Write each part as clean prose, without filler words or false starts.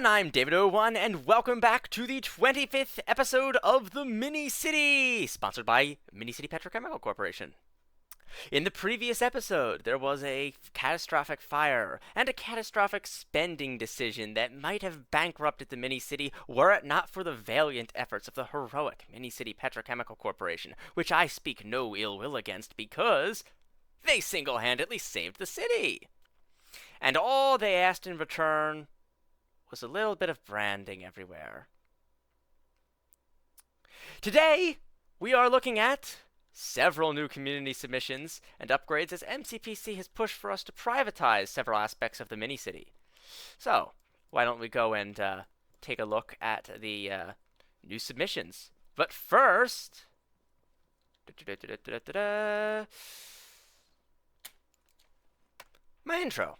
everyone, I'm David01, and welcome back to the 25th episode of the Mini City, sponsored by Mini City Petrochemical Corporation. In the previous episode, there was a catastrophic fire and a catastrophic spending decision that might have bankrupted the Mini City were it not for the valiant efforts of the heroic Mini City Petrochemical Corporation, which I speak no ill will against because they single-handedly saved the city. And all they asked in return was a little bit of branding everywhere. Today, we are looking at several new community submissions and upgrades as MCPC has pushed for us to privatize several aspects of the mini-city. So, why don't we go and take a look at the new submissions. But first, my intro.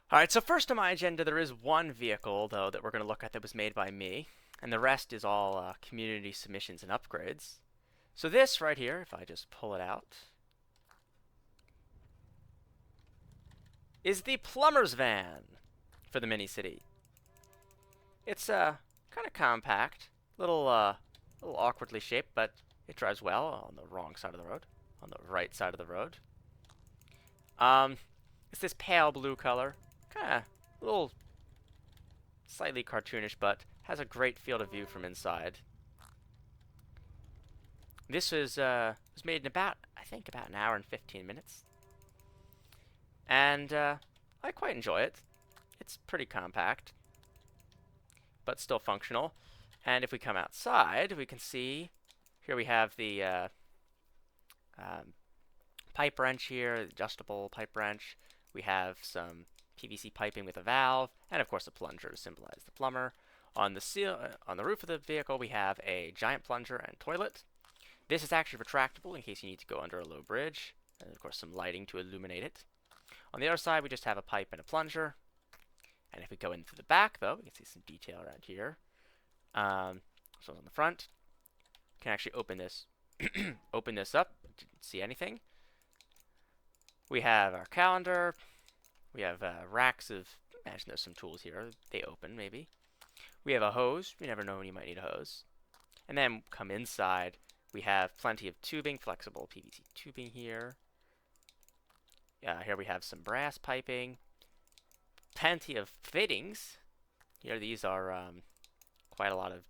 Alright, so first on my agenda there is one vehicle, though, that we're going to look at that was made by me, and the rest is all community submissions and upgrades. So this right here, if I just pull it out, is the plumber's van for the mini-city. It's kind of compact, little awkwardly shaped, but it drives well on the wrong side of the road, on the right side of the road. It's this pale blue color, kind of a little slightly cartoonish, but has a great field of view from inside. This was made in about an hour and 15 minutes. And I quite enjoy it. It's pretty compact, but still functional. And if we come outside, we can see here we have the pipe wrench here, the adjustable pipe wrench. We have some PVC piping with a valve, and of course a plunger to symbolize the plumber. On the roof of the vehicle, we have a giant plunger and toilet. This is actually retractable in case you need to go under a low bridge, and of course some lighting to illuminate it. On the other side, we just have a pipe and a plunger. And if we go into the back, though, we can see some detail around here. So on the front, you can actually open this open this up. Didn't see anything. We have our calendar. We have racks of, imagine there's some tools here. They open, maybe. We have a hose. You never know when you might need a hose. And then come inside. We have plenty of tubing, flexible PVC tubing here. Here we have some brass piping. Plenty of fittings. Here, these are quite a lot of...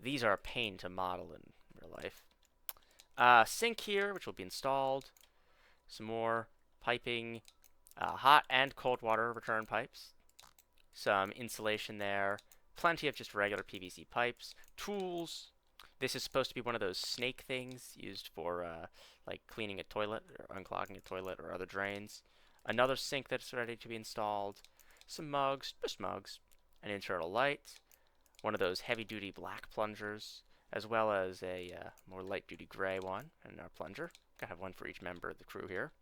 these are a pain to model in real life. Sink here, which will be installed. Some more piping, hot and cold water return pipes. Some insulation there. Plenty of just regular PVC pipes. Tools. This is supposed to be one of those snake things used for like cleaning a toilet or unclogging a toilet or other drains. Another sink that's ready to be installed. Some mugs, just mugs. An internal light. One of those heavy-duty black plungers, as well as a more light-duty gray one, and our plunger. Gotta have one for each member of the crew here.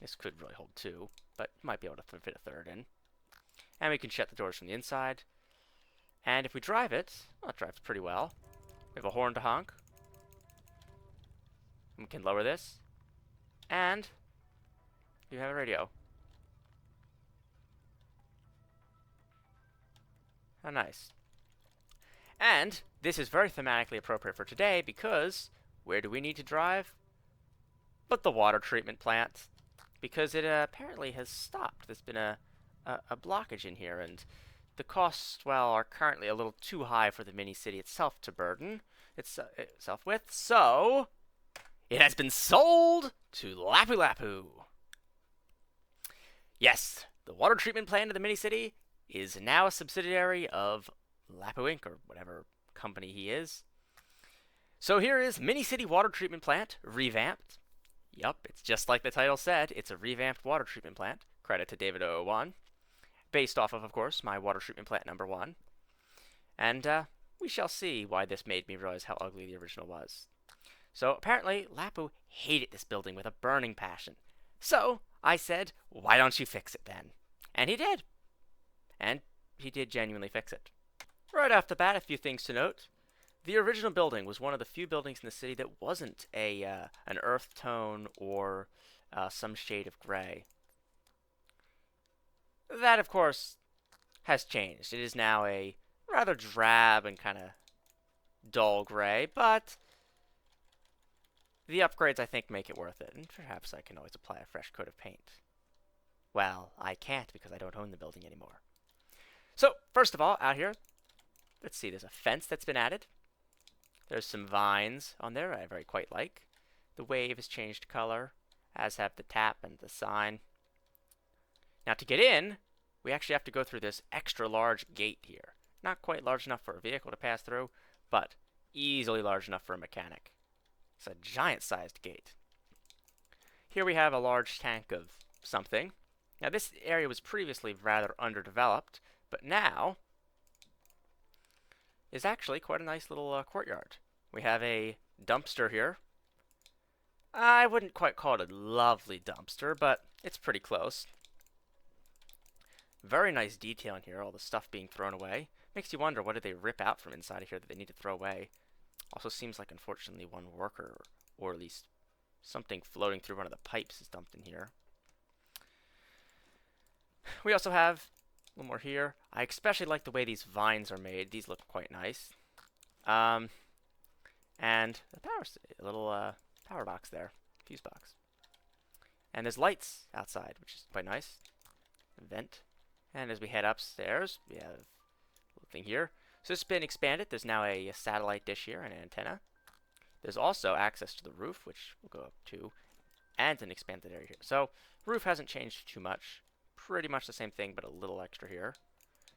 This could really hold two, but might be able to fit a third in. And we can shut the doors from the inside. And if we drive it, well, it drives pretty well. We have a horn to honk. We can lower this. And you have a radio. How nice. And this is very thematically appropriate for today because where do we need to drive? But the water treatment plant. Because it apparently has stopped. There's been a blockage in here, and the costs, well, are currently a little too high for the mini-city itself to burden itself with, so it has been sold to Lapu Lapu. Yes, the water treatment plant of the mini-city is now a subsidiary of Lapu Inc., or whatever company he is. So here is Mini-City Water Treatment Plant, revamped. Yup, it's just like the title said, it's a revamped water treatment plant. Credit to David01. Based off of course, my water treatment plant number 1. And we shall see why this made me realize how ugly the original was. So apparently, Lapu hated this building with a burning passion. So I said, why don't you fix it then? And he did. And he did genuinely fix it. Right off the bat, a few things to note. The original building was one of the few buildings in the city that wasn't an earth tone or some shade of gray. That, of course, has changed. It is now a rather drab and kind of dull gray, but the upgrades, I think, make it worth it, and perhaps I can always apply a fresh coat of paint. Well, I can't because I don't own the building anymore. So, first of all, out here, let's see, there's a fence that's been added. There's some vines on there I very quite like. The wave has changed color, as have the tap and the sign. Now, to get in, we actually have to go through this extra large gate here. Not quite large enough for a vehicle to pass through, but easily large enough for a mechanic. It's a giant-sized gate. Here we have a large tank of something. Now, this area was previously rather underdeveloped, but now is actually quite a nice little courtyard. We have a dumpster here. I wouldn't quite call it a lovely dumpster, but it's pretty close. Very nice detail in here, all the stuff being thrown away. Makes you wonder, what did they rip out from inside of here that they need to throw away? Also seems like, unfortunately, one worker, or at least something floating through one of the pipes is dumped in here. We also have a little more here. I especially like the way these vines are made. These look quite nice. And the a little power box there, fuse box. And there's lights outside, which is quite nice. A vent. And as we head upstairs, we have a little thing here. So this has been expanded. There's now a satellite dish here, an antenna. There's also access to the roof, which we'll go up to, and an expanded area here. So roof hasn't changed too much. Pretty much the same thing, but a little extra here.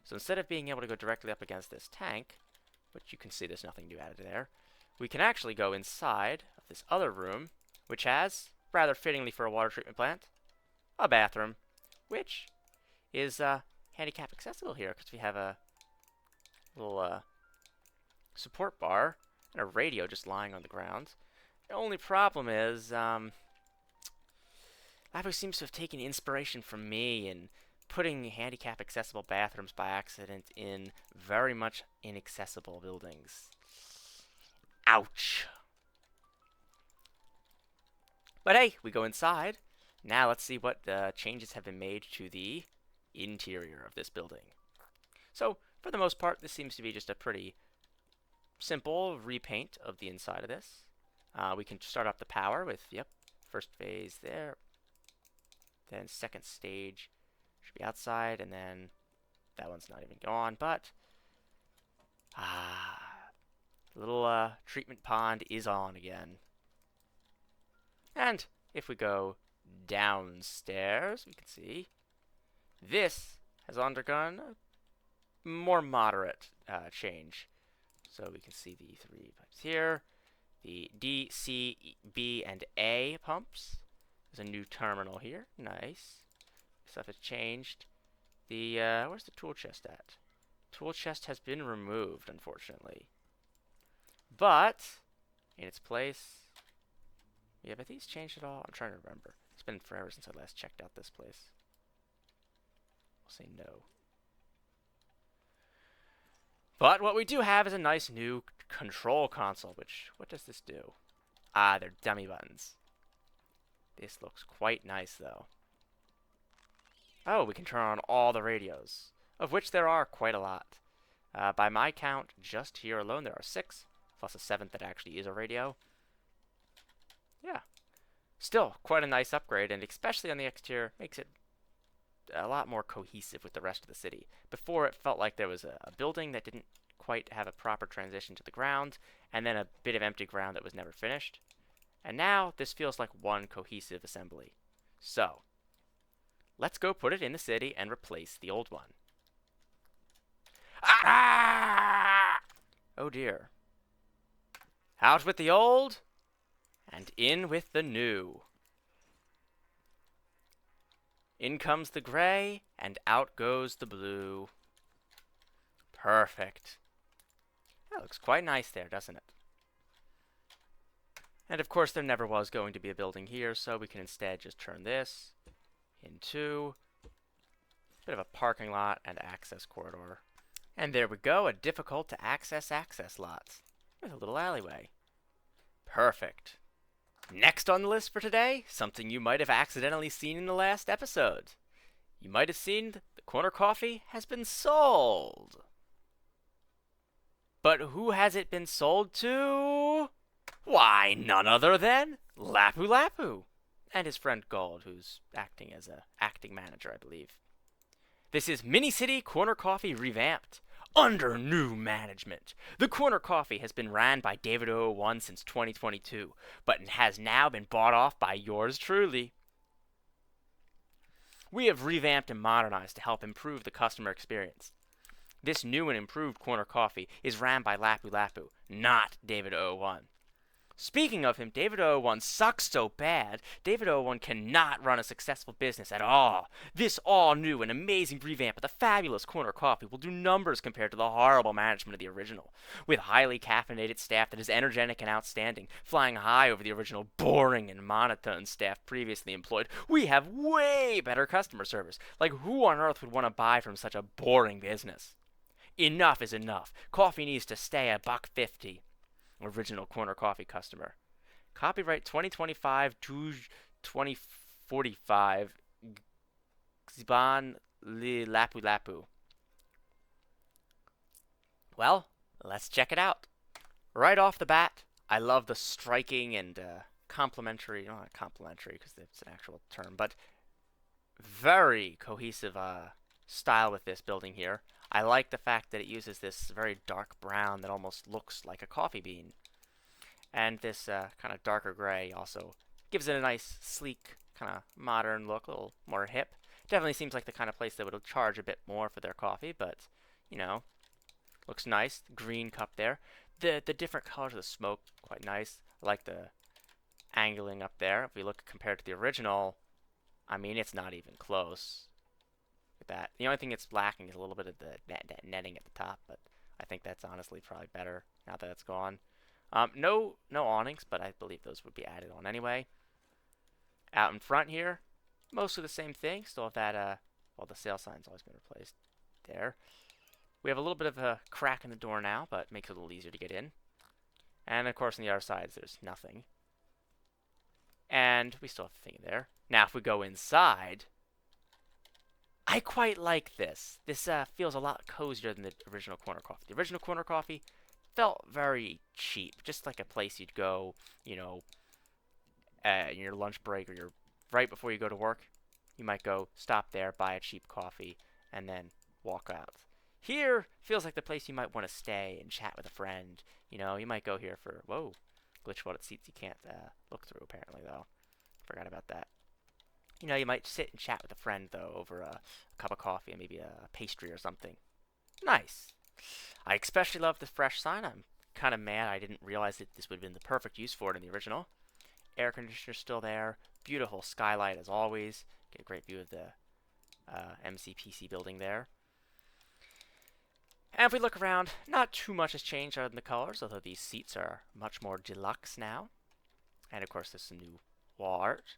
So instead of being able to go directly up against this tank, which you can see there's nothing new added there, we can actually go inside of this other room, which has, rather fittingly for a water treatment plant, a bathroom, which is handicap accessible here because we have a little support bar and a radio just lying on the ground. The only problem is Library seems to have taken inspiration from me in putting handicap accessible bathrooms by accident in very much inaccessible buildings. Ouch. But hey, we go inside. Now let's see what changes have been made to the interior of this building. So, for the most part, this seems to be just a pretty simple repaint of the inside of this. We can start up the power with, yep, first phase there. Then second stage should be outside, and then that one's not even gone, but little treatment pond is on again. And if we go downstairs, we can see this has undergone a more moderate change. So we can see the three pipes here, the D, C, B, and A pumps. There's a new terminal here. Nice. Stuff has changed. The where's the tool chest at? Tool chest has been removed, unfortunately. But in its place, yeah, have these changed at all? I'm trying to remember. It's been forever since I last checked out this place. We'll say no. But what we do have is a nice new control console, which, what does this do? Ah, they're dummy buttons. This looks quite nice, though. Oh, we can turn on all the radios, of which there are quite a lot. By my count, just here alone, there are 6, plus a 7th that actually is a radio. Yeah. Still, quite a nice upgrade, and especially on the exterior, makes it a lot more cohesive with the rest of the city. Before, it felt like there was a building that didn't quite have a proper transition to the ground, and then a bit of empty ground that was never finished. And now, this feels like one cohesive assembly. So, let's go put it in the city and replace the old one. Ah! Oh dear. Out with the old, and in with the new. In comes the gray, and out goes the blue. Perfect. That looks quite nice there, doesn't it? And of course, there never was going to be a building here, so we can instead just turn this into bit of a parking lot and access corridor. And there we go, a difficult to access lot with a little alleyway. Perfect. Next on the list for today, something you might have accidentally seen in the last episode. You might have seen the corner coffee has been sold. But who has it been sold to? Why, none other than Lapu Lapu and his friend Gold, who's acting as a acting manager, I believe. This is Mini City Corner Coffee revamped. Under new management. The Corner Coffee has been ran by David001 since 2022, but has now been bought off by yours truly. We have revamped and modernized to help improve the customer experience. This new and improved Corner Coffee is ran by Lapu Lapu, not David001. Speaking of him, David001 sucks so bad, David001 cannot run a successful business at all. This all-new and amazing revamp of the fabulous Corner Coffee will do numbers compared to the horrible management of the original. With highly caffeinated staff that is energetic and outstanding, flying high over the original boring and monotone staff previously employed, we have way better customer service. Like, who on earth would want to buy from such a boring business? Enough is enough. Coffee needs to stay $1.50. Original Corner Coffee customer. Copyright 2025 to 2045. Xban li Lapu Lapu. Well, let's check it out. Right off the bat, I love the striking and complimentary, not complimentary because it's an actual term, but very cohesive style with this building here. I like the fact that it uses this very dark brown that almost looks like a coffee bean. And this kind of darker gray also gives it a nice, sleek, kind of modern look, a little more hip. Definitely seems like the kind of place that would charge a bit more for their coffee, but, you know, looks nice. Green cup there. The different colors of the smoke, quite nice. I like the angling up there. If we look compared to the original, I mean, it's not even close. That. The only thing it's lacking is a little bit of the netting at the top, but I think that's honestly probably better now that it's gone. No awnings, but I believe those would be added on anyway. Out in front here, mostly the same thing. Still have that, well, the sale sign's always been replaced there. We have a little bit of a crack in the door now, but makes it a little easier to get in. And of course on the other sides there's nothing. And we still have the thing there. Now if we go inside, I quite like this. This feels a lot cozier than the original Corner Coffee. The original Corner Coffee felt very cheap, just like a place you'd go, you know, in your lunch break or you're right before you go to work. You might go stop there, buy a cheap coffee, and then walk out. Here feels like the place you might want to stay and chat with a friend. You know, you might go here for, whoa, glitch welded seats you can't look through apparently though. Forgot about that. You know, you might sit and chat with a friend, though, over a cup of coffee and maybe a pastry or something. Nice. I especially love the fresh sign. I'm kind of mad I didn't realize that this would have been the perfect use for it in the original. Air conditioner still there. Beautiful skylight as always. Get a great view of the MCPC building there. And if we look around, not too much has changed other than the colors, although these seats are much more deluxe now. And, of course, there's some new wall art.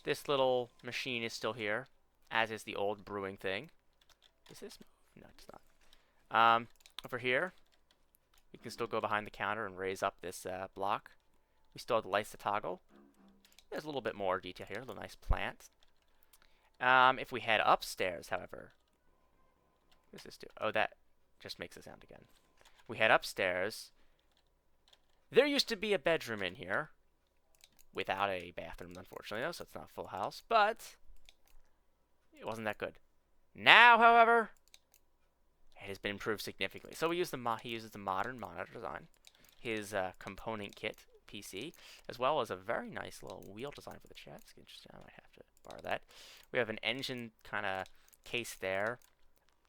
This little machine is still here, as is the old brewing thing. Does this move? No, it's not. Over here, we can still go behind the counter and raise up this block. We still have the lights to toggle. There's a little bit more detail here, a little nice plant. If we head upstairs, however, what does this do? Oh, that just makes a sound again. We head upstairs. There used to be a bedroom in here. Without a bathroom, unfortunately, though, so it's not a full house, but it wasn't that good. Now, however, it has been improved significantly. So we use he uses the modern monitor design, his component kit PC, as well as a very nice little wheel design for the chat. It's interesting. I might have to borrow that. We have an engine kind of case there,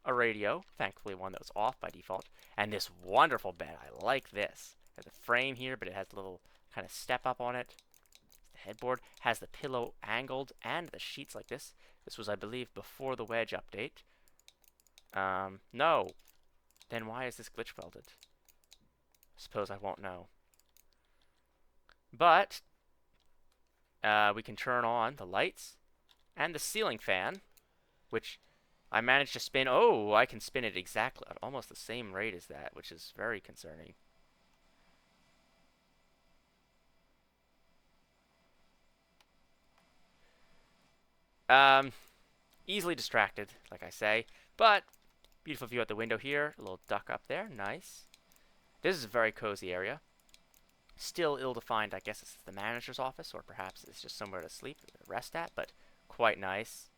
a radio, thankfully one that was off by default, and this wonderful bed. I like this. There's a frame here, but it has a little kind of step up on it. Headboard has the pillow angled and the sheets like this. This was, I believe, before the wedge update. No. Then why is this glitch welded? Suppose I won't know. But we can turn on the lights and the ceiling fan, which I managed to spin. Oh, I can spin it exactly at almost the same rate as that, which is very concerning. Easily distracted, like I say, but beautiful view out the window here. A little duck up there, nice. This is a very cozy area. Still ill-defined, I guess it's the manager's office, or perhaps it's just somewhere to sleep, rest at, but quite nice.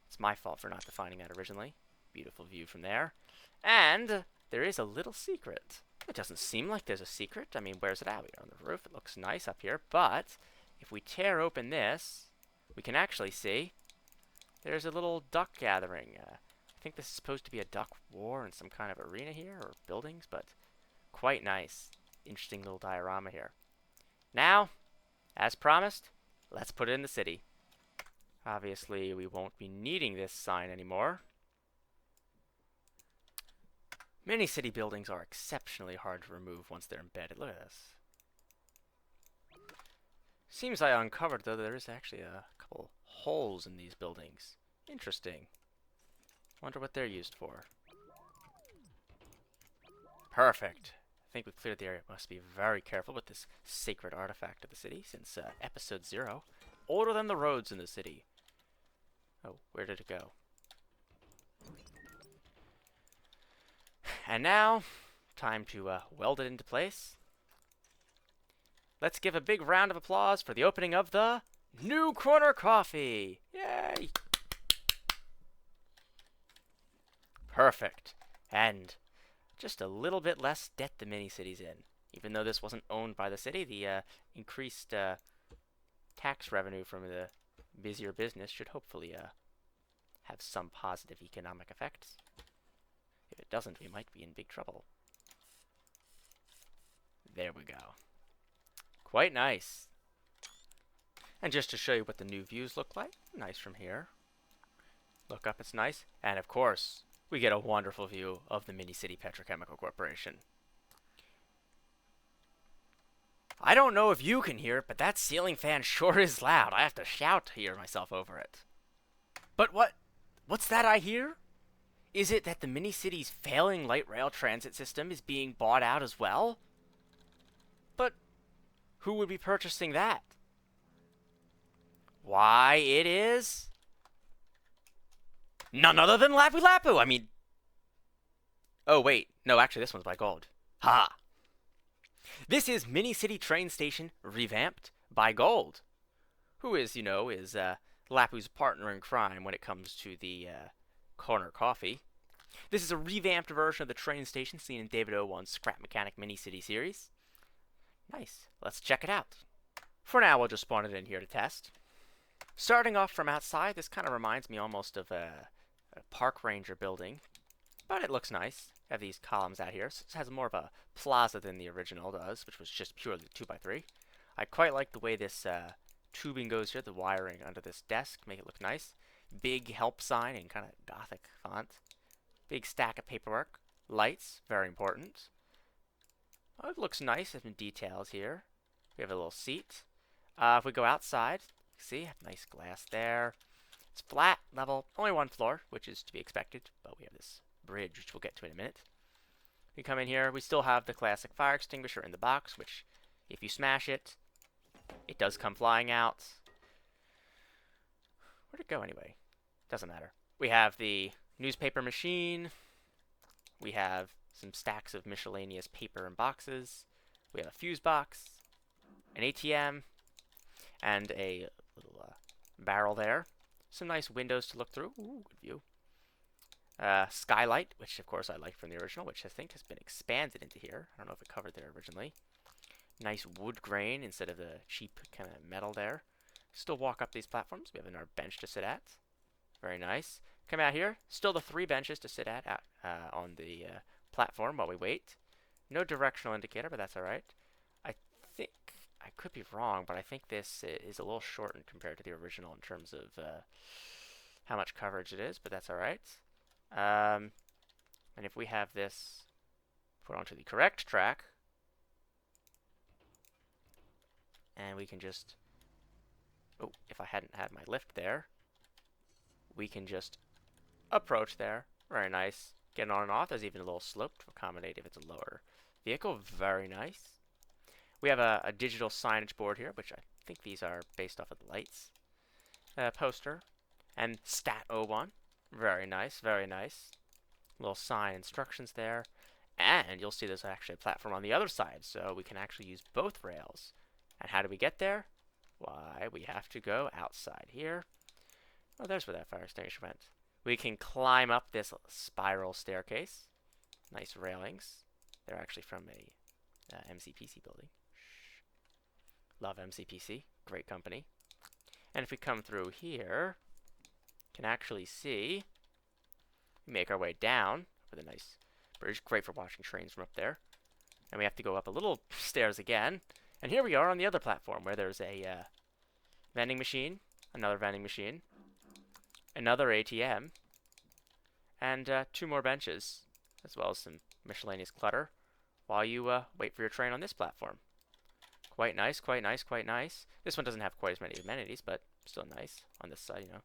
It's my fault for not defining that originally. Beautiful view from there. And there is a little secret. It doesn't seem like there's a secret. I mean, where's it at? We're on the roof. It looks nice up here, but if we tear open this, we can actually see there's a little duck gathering. I think this is supposed to be a duck war in some kind of arena here, or buildings, but quite nice. Interesting little diorama here. Now, as promised, let's put it in the city. Obviously, we won't be needing this sign anymore. Many city buildings are exceptionally hard to remove once they're embedded. Look at this. Seems I uncovered, though, there is actually a couple holes in these buildings. Interesting. Wonder what they're used for. Perfect. I think we've cleared the area. Must be very careful with this sacred artifact of the city, since episode 0. Older than the roads in the city. Oh, where did it go? And now, time to weld it into place. Let's give a big round of applause for the opening of the new corner coffee. Yay! Perfect. And just a little bit less debt the mini-city's in. Even though this wasn't owned by the city, the increased tax revenue from the busier business should hopefully have some positive economic effects. If it doesn't, we might be in big trouble. There we go. Quite nice. And just to show you what the new views look like, nice from here. Look up, it's nice. And of course, we get a wonderful view of the Mini-City Petrochemical Corporation. I don't know if you can hear it, but that ceiling fan sure is loud. I have to shout to hear myself over it. But what's that I hear? Is it that the Mini-City's failing light rail transit system is being bought out as well? But who would be purchasing that? Why, it is none other than Lapu Lapu. I mean, oh wait, no, actually this one's by Gold. Ha! This is Mini-City Train Station revamped by Gold, who is, you know, Lapu's partner in crime when it comes to the corner coffee. This is a revamped version of the train station seen in David O1's Scrap Mechanic Mini-City series. Nice. Let's check it out. For now, we'll just spawn it in here to test. Starting off from outside, this kind of reminds me almost of a park ranger building, but it looks nice. I have these columns out here. So it has more of a plaza than the original does, which was just purely 2x3. I quite like the way this tubing goes here, the wiring under this desk, make it look nice. Big help sign in kind of gothic font. Big stack of paperwork. Lights, very important. Oh, it looks nice. There's some details here. We have a little seat. If we go outside, see, nice glass there. It's flat, level, only one floor, which is to be expected, but we have this bridge, which we'll get to in a minute. We come in here, we still have the classic fire extinguisher in the box, which, if you smash it, it does come flying out. Where'd it go anyway? Doesn't matter. We have the newspaper machine. We have some stacks of miscellaneous paper and boxes. We have a fuse box, an ATM, and a little barrel there. Some nice windows to look through. Ooh, good view. Skylight, which of course I like from the original, which I think has been expanded into here. I don't know if it covered there originally. Nice wood grain instead of the cheap kind of metal there. Still walk up these platforms. We have another bench to sit at. Very nice. Come out here. Still the 3 benches to sit at on the platform while we wait. No directional indicator, but that's alright. I think, I could be wrong, but I think this is a little shortened compared to the original in terms of how much coverage it is, but that's alright. And if we have this put onto the correct track, and we can just, oh, if I hadn't had my lift there, we can just approach there. Very nice. Getting on and off. There's even a little slope to accommodate if it's a lower vehicle. Very nice. We have a digital signage board here, which I think these are based off of the lights. Poster. And Stat 01. Very nice, very nice. Little sign instructions there. And you'll see there's actually a platform on the other side, so we can actually use both rails. And how do we get there? Why, we have to go outside here. Oh, there's where that fire extinguisher went. We can climb up this spiral staircase. Nice railings. They're actually from a MCPC building. Love MCPC. Great company. And if we come through here, you can actually see we make our way down with a nice bridge. Great for watching trains from up there. And we have to go up a little stairs again. And here we are on the other platform where there's a vending machine, another vending machine, another ATM, and 2 more benches, as well as some miscellaneous clutter while you wait for your train on this platform. Quite nice, quite nice, quite nice. This one doesn't have quite as many amenities, but still nice on this side, you know.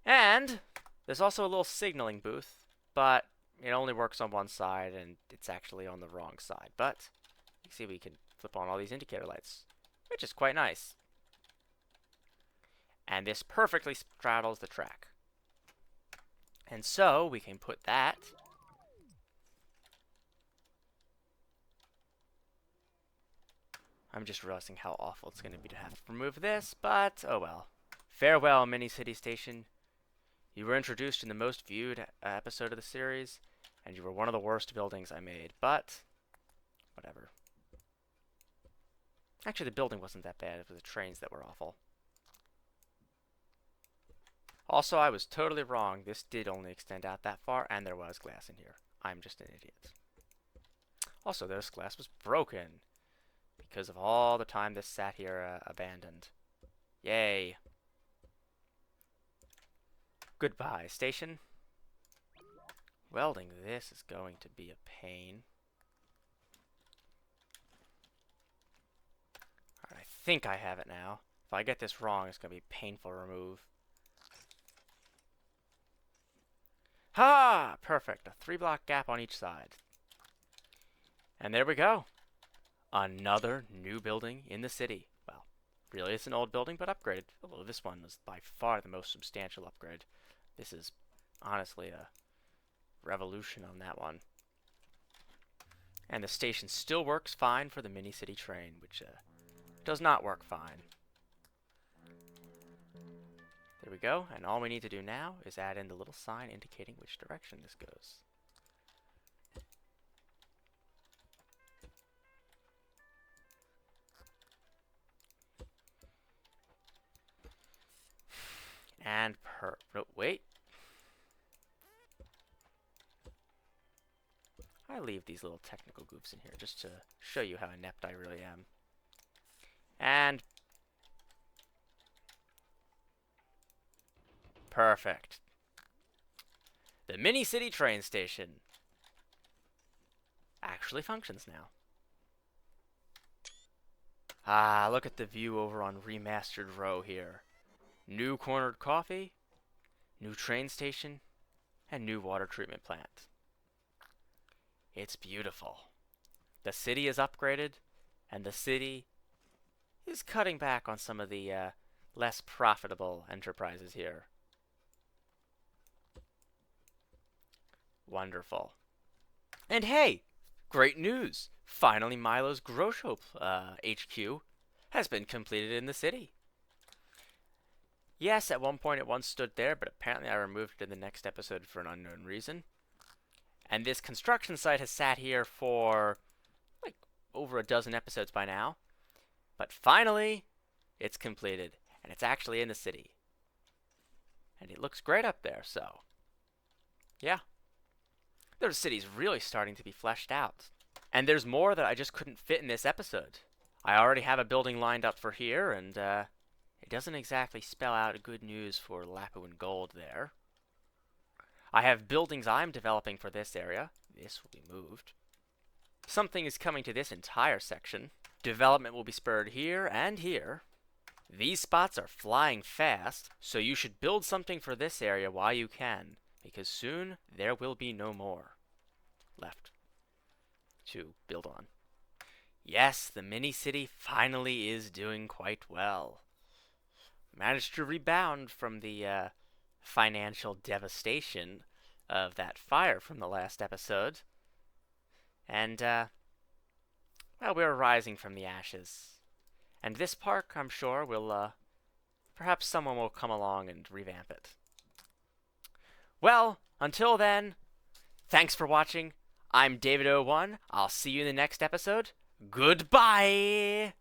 And there's also a little signaling booth, but it only works on one side, and it's actually on the wrong side. But you see we can flip on all these indicator lights, which is quite nice. And this perfectly straddles the track. And so we can put that I'm just realizing how awful it's going to be to have to remove this, but oh well. Farewell, Mini City Station. You were introduced in the most viewed episode of the series, and you were one of the worst buildings I made, but whatever. Actually, the building wasn't that bad. It was the trains that were awful. Also, I was totally wrong. This did only extend out that far, and there was glass in here. I'm just an idiot. Also, this glass was broken because of all the time this sat here abandoned. Yay. Goodbye, station. Welding this is going to be a pain. Alright, I think I have it now. If I get this wrong, it's going to be painful to remove. Ha! Perfect. A 3-block gap on each side. And there we go. Another new building in the city. Well, really it's an old building, but upgraded. Although this one was by far the most substantial upgrade. This is honestly a revolution on that one. And the station still works fine for the mini city train, which does not work fine. There we go, and all we need to do now is add in the little sign indicating which direction this goes. And no, wait. I leave these little technical goofs in here just to show you how inept I really am. And perfect. The mini city train station actually functions now. Ah, look at the view over on Remastered Row here. New cornered coffee, new train station, and new water treatment plant. It's beautiful. The city is upgraded, and the city is cutting back on some of the less profitable enterprises here. Wonderful. And hey, great news! Finally, Milo's Grosho HQ has been completed in the city. Yes, at one point it once stood there, but apparently I removed it in the next episode for an unknown reason. And this construction site has sat here for like over a dozen episodes by now. But finally, it's completed, and it's actually in the city. And it looks great up there, so yeah. The city's really starting to be fleshed out. And there's more that I just couldn't fit in this episode. I already have a building lined up for here, and it doesn't exactly spell out good news for Lapu and Gold there. I have buildings I'm developing for this area. This will be moved. Something is coming to this entire section. Development will be spurred here and here. These spots are flying fast, so you should build something for this area while you can, because soon there will be no more left to build on. Yes, the mini-city finally is doing quite well. Managed to rebound from the financial devastation of that fire from the last episode. And, well, we're rising from the ashes. And this park, I'm sure, will, perhaps someone will come along and revamp it. Well, until then, thanks for watching. I'm David01. I'll see you in the next episode. Goodbye!